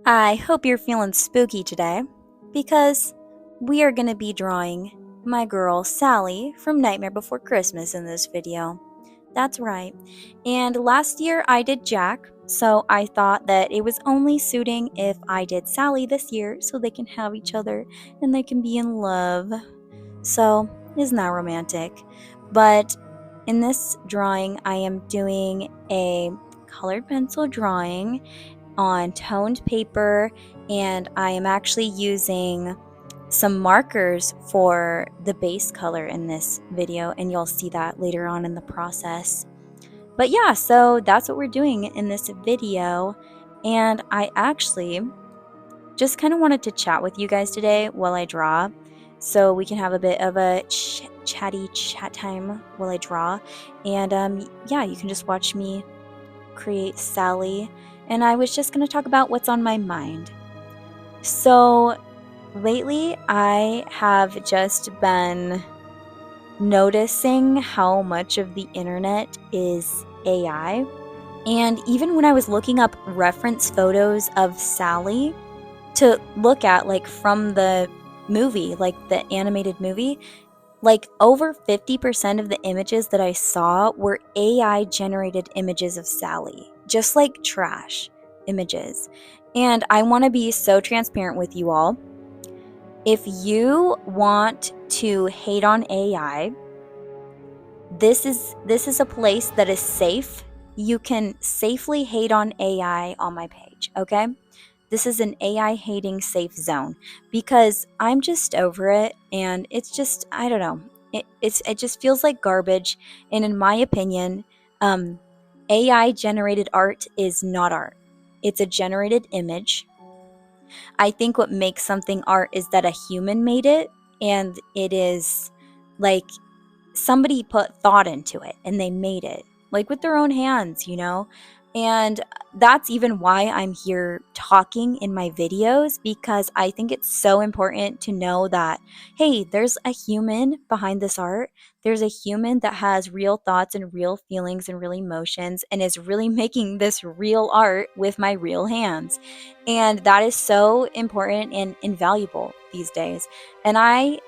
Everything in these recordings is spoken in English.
I hope you're feeling spooky today because we are going to be drawing my girl Sally from Nightmare Before Christmas in this video. That's right. And last year I did Jack, so I thought that it was only suiting if I did Sally this year so they can have each other and they can be in love. So, isn't that romantic? But in this drawing, I am doing a colored pencil drawing on toned paper, and I am actually using some markers for the base color in this video, and you'll see that later on in the process. But yeah, so that's what we're doing in this video, and I actually just kind of wanted to chat with you guys today while I draw, so we can have a bit of a chatty chat time while I draw, and yeah, you can just watch me create Sally, and I was just going to talk about what's on my mind. So lately I have just been noticing how much of the internet is AI, and even when I was looking up reference photos of Sally to look at, like from the movie, like the animated movie, like over 50% of the images that I saw were AI generated images of Sally, just like trash images. And I want to be so transparent with you all. If you want to hate on AI, this is a place that is safe. You can safely hate on AI on my page, okay? This is an AI hating safe zone because I'm just over it, and it's just, I don't know. It just feels like garbage, and in my opinion, AI generated art is not art. It's a generated image. I think what makes something art is that a human made it, and it is like somebody put thought into it and they made it, like with their own hands, you know? And that's even why I'm here talking in my videos, because I think it's so important to know that, hey, there's a human behind this art. There's a human that has real thoughts and real feelings and real emotions and is really making this real art with my real hands. And that is so important and invaluable these days. And I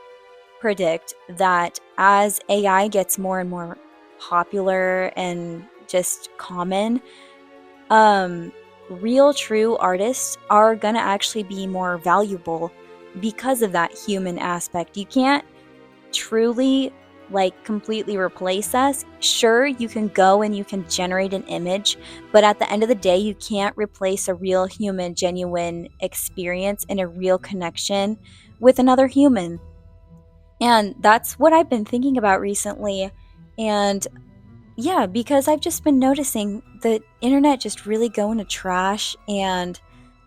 predict that as AI gets more and more popular and just common, real true artists are gonna actually be more valuable because of that human aspect. You can't truly like completely replace us. Sure, you can go and you can generate an image, but at the end of the day, you can't replace a real human genuine experience and a real connection with another human. And that's what I've been thinking about recently. And yeah, because I've just been noticing the internet just really going to trash. And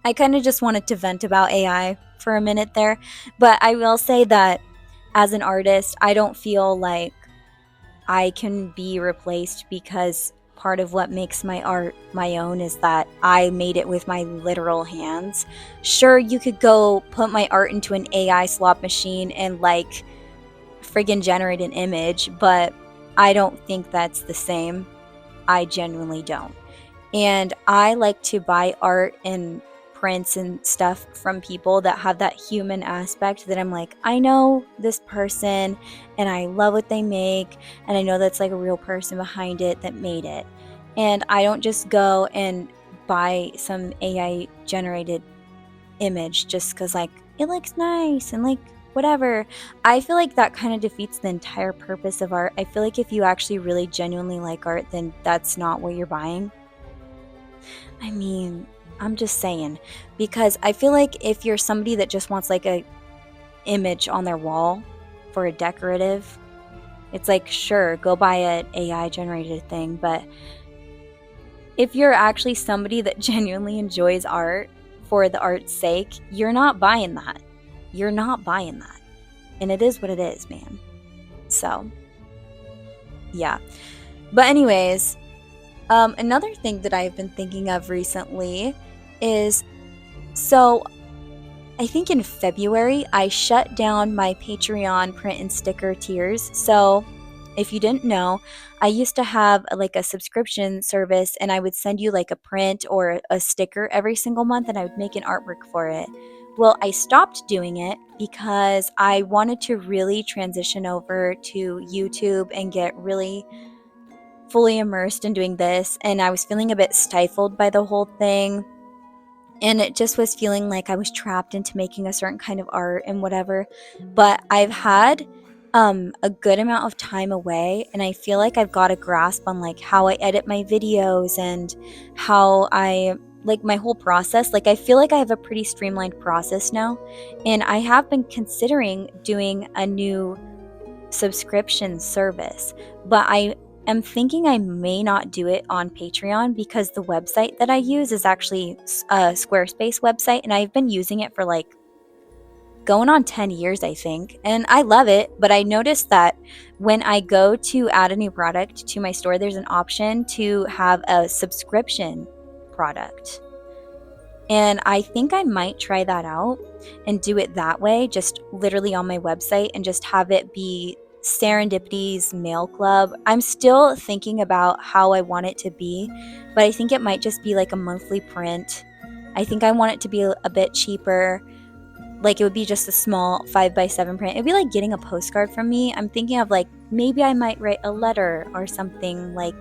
I kind of just wanted to vent about AI for a minute there. But I will say that as an artist, I don't feel like I can be replaced, because part of what makes my art my own is that I made it with my literal hands. Sure, you could go put my art into an AI slot machine and like friggin' generate an image, but I don't think that's the same. I genuinely don't. And I like to buy art and prints and stuff from people that have that human aspect, that I'm like, I know this person and I love what they make, and I know that's like a real person behind it that made it. And I don't just go and buy some AI generated image just because like it looks nice and like whatever. I feel like that kind of defeats the entire purpose of art. I feel like if you actually really genuinely like art, then that's not what you're buying. I mean, I'm just saying, because I feel like if you're somebody that just wants like a image on their wall for a decorative, it's like, sure, go buy an AI generated thing. But if you're actually somebody that genuinely enjoys art for the art's sake, you're not buying that. You're not buying that. And it is what it is, man. So, yeah. But anyways, another thing that I've been thinking of recently is, so I think in February I shut down my Patreon print and sticker tiers. So if you didn't know, I used to have like a subscription service, and I would send you like a print or a sticker every single month, and I would make an artwork for it. Well, I stopped doing it because I wanted to really transition over to YouTube and get really fully immersed in doing this, and I was feeling a bit stifled by the whole thing. And it just was feeling like I was trapped into making a certain kind of art and whatever. But I've had a good amount of time away, and I feel like I've got a grasp on like how I edit my videos and how I like my whole process. Like I feel like I have a pretty streamlined process now, and I have been considering doing a new subscription service, but I am thinking I may not do it on Patreon because the website that I use is actually a Squarespace website, and I've been using it for like going on 10 years, I think, and I love it. But I noticed that when I go to add a new product to my store, there's an option to have a subscription product. And I think I might try that out and do it that way, just literally on my website, and just have it be Serendipity's mail club. I'm still thinking about how I want it to be, but I think it might just be like a monthly print. I think I want it to be a bit cheaper. Like it would be just a small 5x7 print. It'd be like getting a postcard from me. I'm thinking of like maybe I might write a letter or something like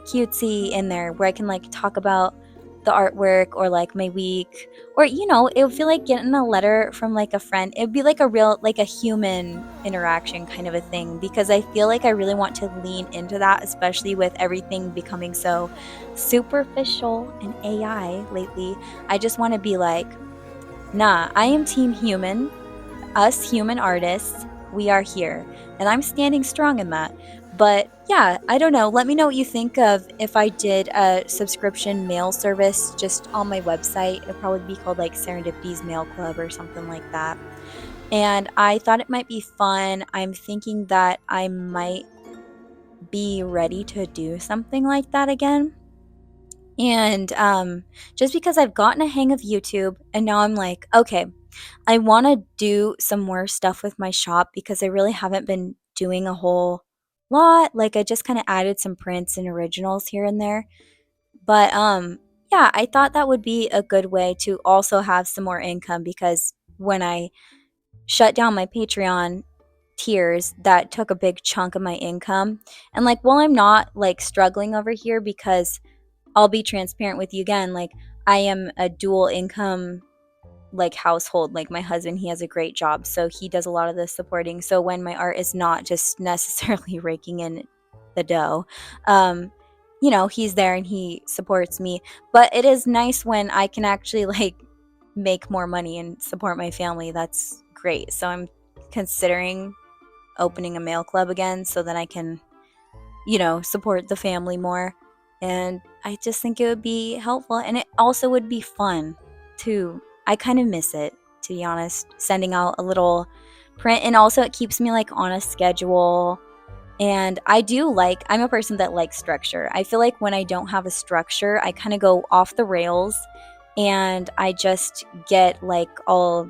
cutesy in there where I can like talk about the artwork or like my week, or it would feel like getting a letter from like a friend. It would be like a real, like a human interaction kind of a thing, because I feel like I really want to lean into that, especially with everything becoming so superficial and AI lately. I just want to be like, nah, I am team human. Us human artists, we are here, and I'm standing strong in that. But yeah, I don't know. Let me know what you think of if I did a subscription mail service just on my website. It'd probably be called like Serendipity's Mail Club or something like that. And I thought it might be fun. I'm thinking that I might be ready to do something like that again. And just because I've gotten a hang of YouTube, and now I'm like, okay, I want to do some more stuff with my shop because I really haven't been doing a whole lot. Like I just kind of added some prints and originals here and there. But yeah, I thought that would be a good way to also have some more income, because when I shut down my Patreon tiers, that took a big chunk of my income. And like while I'm not like struggling over here, because I'll be transparent with you again, like I am a dual income like household. Like my husband, he has a great job, so he does a lot of the supporting. So when my art is not just necessarily raking in the dough, he's there and he supports me. But it is nice when I can actually like make more money and support my family. That's great. So I'm considering opening a mail club again so that I can support the family more. And I just think it would be helpful, and it also would be fun too. I kind of miss it, to be honest, sending out a little print. And also it keeps me like on a schedule. And I'm a person that likes structure. I feel like when I don't have a structure, I kind of go off the rails, and I just get like all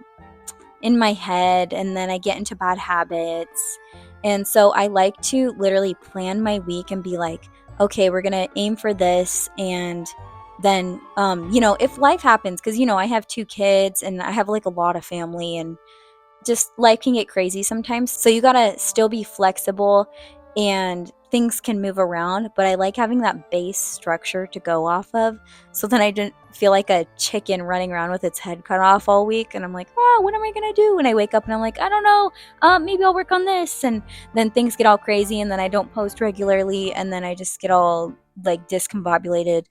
in my head, and then I get into bad habits. And so I like to literally plan my week and be like, okay, we're going to aim for this. And then, if life happens, because, I have 2 kids and I have like a lot of family, and just life can get crazy sometimes. So you got to still be flexible, and things can move around. But I like having that base structure to go off of, so then I didn't feel like a chicken running around with its head cut off all week. And I'm like, oh, what am I going to do? And I wake up and I'm like, I don't know. Maybe I'll work on this. And then things get all crazy, and then I don't post regularly, and then I just get all like discombobulated.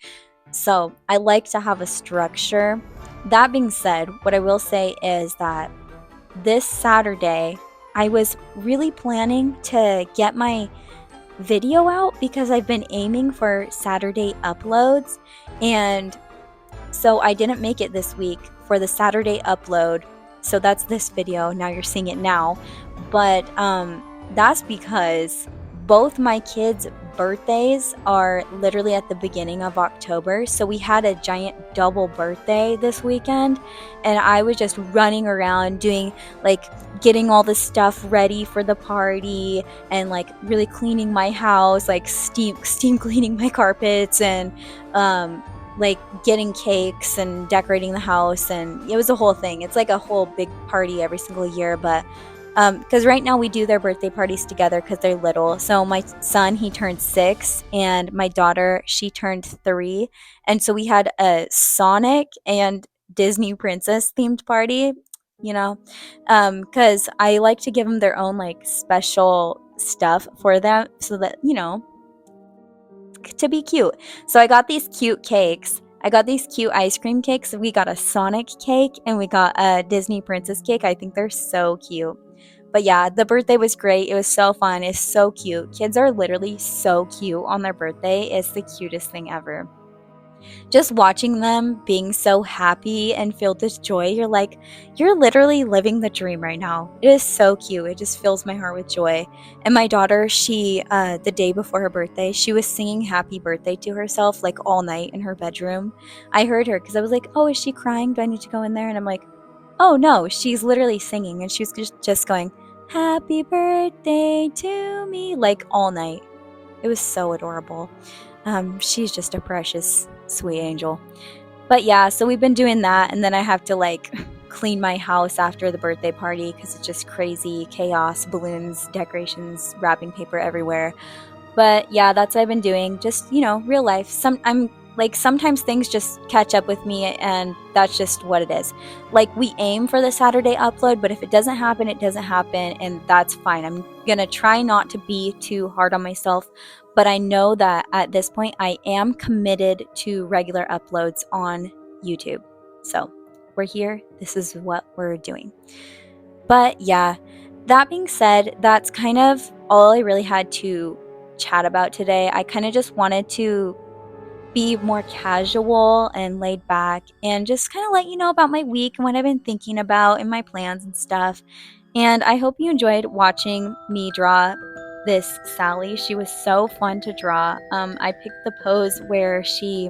So I like to have a structure. That being said, what I will say is that this Saturday, I was really planning to get my video out because I've been aiming for Saturday uploads. And so I didn't make it this week for the Saturday upload. So that's this video. Now you're seeing it now. But that's because both my kids' birthdays are literally at the beginning of October. So we had a giant double birthday this weekend, and I was just running around doing like getting all the stuff ready for the party and like really cleaning my house, like steam cleaning my carpets and like getting cakes and decorating the house, and it was a whole thing. It's like a whole big party every single year, but because right now we do their birthday parties together because they're little. So my son, he turned 6, and my daughter, she turned 3, and so we had a Sonic and Disney princess themed party, you know, because I like to give them their own like special stuff for them so that, you know, to be cute. So I got these cute cakes. I got these cute ice cream cakes. We got a Sonic cake and we got a Disney princess cake. I think they're so cute. But yeah, the birthday was great. It was so fun. It's so cute. Kids are literally so cute on their birthday. It's the cutest thing ever. Just watching them being so happy and filled with joy, you're like, you're literally living the dream right now. It is so cute. It just fills my heart with joy. And my daughter, she, the day before her birthday, she was singing happy birthday to herself like all night in her bedroom. I heard her because I was like, oh, is she crying? Do I need to go in there? And I'm like, oh no, she's literally singing. And she was just going, happy birthday to me, like all night. It was so adorable. She's just a precious, sweet angel. But yeah, so we've been doing that, and then I have to like clean my house after the birthday party because it's just crazy chaos, balloons, decorations, wrapping paper everywhere. But yeah, that's what I've been doing. Just, you know, real life. I'm like sometimes things just catch up with me, and that's just what it is. Like we aim for the Saturday upload, but if it doesn't happen, it doesn't happen, and that's fine. I'm going to try not to be too hard on myself, but I know that at this point I am committed to regular uploads on YouTube. So, we're here. This is what we're doing. But yeah, that being said, that's kind of all I really had to chat about today. I kind of just wanted to be more casual and laid back and just kind of let you know about my week and what I've been thinking about and my plans and stuff. And I hope you enjoyed watching me draw this Sally. She was so fun to draw. I picked the pose where she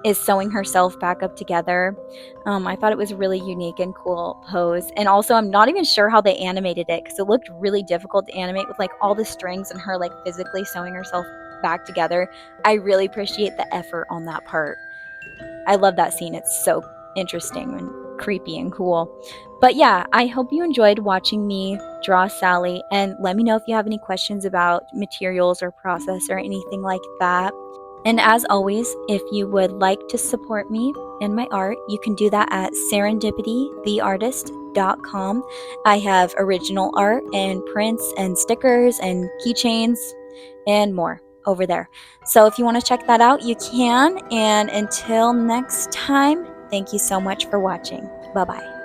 is sewing herself back up together. I thought it was a really unique and cool pose. And also, I'm not even sure how they animated it because it looked really difficult to animate with like all the strings and her like physically sewing herself back together. I really appreciate the effort on that part. I love that scene. It's so interesting and creepy and cool. But yeah, I hope you enjoyed watching me draw Sally, and let me know if you have any questions about materials or process or anything like that. And as always, if you would like to support me and my art, you can do that at serendipitytheartist.com. I have original art and prints and stickers and keychains and more over there. So if you want to check that out, you can. And until next time, thank you so much for watching. Bye-bye.